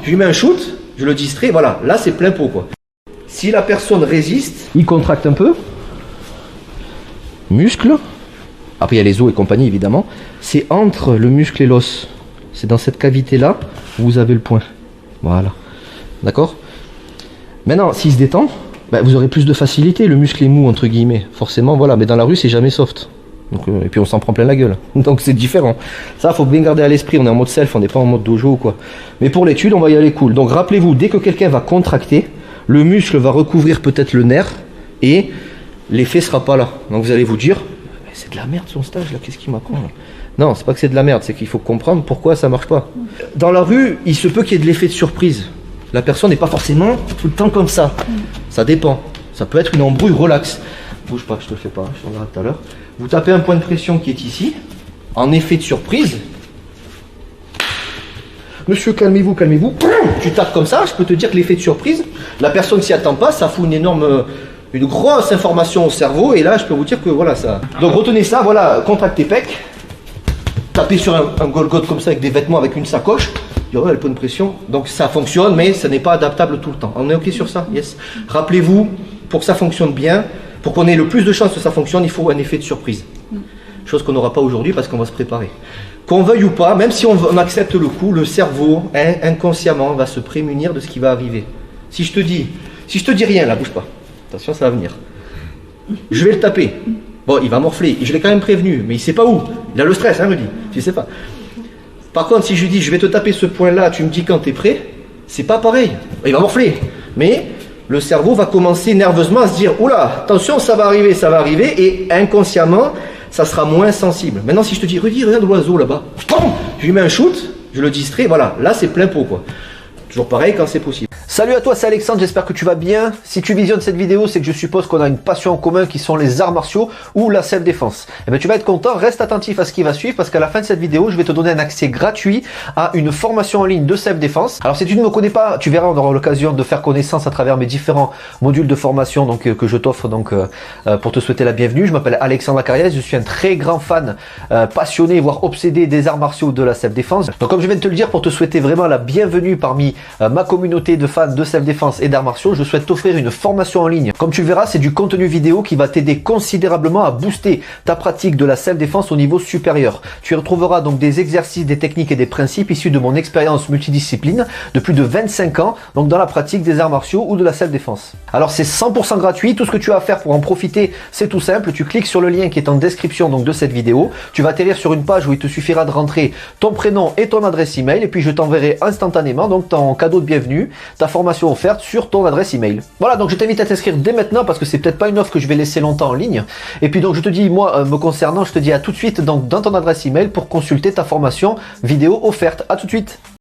je lui mets un shoot, je le distrais, voilà, là c'est plein pot quoi. Si la personne résiste, il contracte un peu, muscle, après il y a les os et compagnie évidemment, c'est entre le muscle et l'os, c'est dans cette cavité là où vous avez le point, voilà, d'accord. Maintenant s'il se détend, ben, vous aurez plus de facilité, le muscle est mou entre guillemets, forcément voilà, mais dans la rue c'est jamais soft. Donc, et puis on s'en prend plein la gueule, donc c'est différent. Ça faut bien garder à l'esprit, on est en mode self, on n'est pas en mode dojo ou quoi. Mais pour l'étude on va y aller cool. Donc rappelez-vous, dès que quelqu'un va contracter, le muscle va recouvrir peut-être le nerf et l'effet sera pas là. Donc vous allez vous dire, c'est de la merde son stage là, qu'est-ce qu'il m'apprend là? Non, c'est pas que c'est de la merde, c'est qu'il faut comprendre pourquoi ça marche pas. Dans la rue, il se peut qu'il y ait de l'effet de surprise. La personne n'est pas forcément tout le temps comme ça. Ça dépend. Ça peut être une embrouille relax. Bouge pas, je te le fais pas, je t'en dirai tout à l'heure. Vous tapez un point de pression qui est ici, en effet de surprise. Monsieur, calmez-vous, calmez-vous. Tu tapes comme ça, je peux te dire que l'effet de surprise, la personne s'y attend pas, ça fout une grosse information au cerveau, et là, je peux vous dire que voilà ça. Donc retenez ça, voilà, contractez pec, tapez sur un Golgoth comme ça avec des vêtements, avec une sacoche, il y aura le point de pression. Donc ça fonctionne, mais ça n'est pas adaptable tout le temps. On est ok sur ça? Yes. Rappelez-vous, pour que ça fonctionne bien, pour qu'on ait le plus de chances que ça fonctionne, il faut un effet de surprise. Chose qu'on n'aura pas aujourd'hui parce qu'on va se préparer. Qu'on veuille ou pas, même si on accepte le coup, le cerveau, inconsciemment, va se prémunir de ce qui va arriver. Si je te dis rien, là, bouge pas. Attention, ça va venir. Je vais le taper. Bon, il va morfler. Je l'ai quand même prévenu, mais il sait pas où. Il a le stress, hein, Rudy. Tu sais pas. Par contre, si je lui dis, je vais te taper ce point-là, tu me dis quand tu es prêt, c'est pas pareil. Il va morfler. Mais le cerveau va commencer nerveusement à se dire, oula, attention, ça va arriver, et inconsciemment, ça sera moins sensible. Maintenant, si je te dis, Rudy, regarde l'oiseau là-bas, je lui mets un shoot, je le distrais, voilà, là c'est plein pot quoi. Toujours pareil quand c'est possible. Salut à toi, c'est Alexandre, j'espère que tu vas bien. Si tu visionnes cette vidéo, c'est que je suppose qu'on a une passion en commun qui sont les arts martiaux ou la self-défense. Et bien tu vas être content, reste attentif à ce qui va suivre parce qu'à la fin de cette vidéo, je vais te donner un accès gratuit à une formation en ligne de self-défense. Alors si tu ne me connais pas, tu verras, on aura l'occasion de faire connaissance à travers mes différents modules de formation donc, que je t'offre donc pour te souhaiter la bienvenue. Je m'appelle Alexandre Lacariès, je suis un très grand fan, passionné, voire obsédé des arts martiaux de la self-défense. Donc comme je viens de te le dire, pour te souhaiter vraiment la bienvenue parmi ma communauté de fans de self-défense et d'arts martiaux, je souhaite t'offrir une formation en ligne. Comme tu le verras, c'est du contenu vidéo qui va t'aider considérablement à booster ta pratique de la self-défense au niveau supérieur. Tu y retrouveras donc des exercices, des techniques et des principes issus de mon expérience multidiscipline de plus de 25 ans, donc dans la pratique des arts martiaux ou de la self-défense. Alors c'est 100% gratuit, tout ce que tu as à faire pour en profiter, c'est tout simple, tu cliques sur le lien qui est en description donc de cette vidéo, tu vas atterrir sur une page où il te suffira de rentrer ton prénom et ton adresse email, et puis je t'enverrai instantanément donc ton cadeau de bienvenue, ta formation offerte sur ton adresse email. Voilà, donc je t'invite à t'inscrire dès maintenant parce que c'est peut-être pas une offre que je vais laisser longtemps en ligne. Et puis donc je te dis, moi me concernant, je te dis à tout de suite donc dans ton adresse email pour consulter ta formation vidéo offerte. À tout de suite.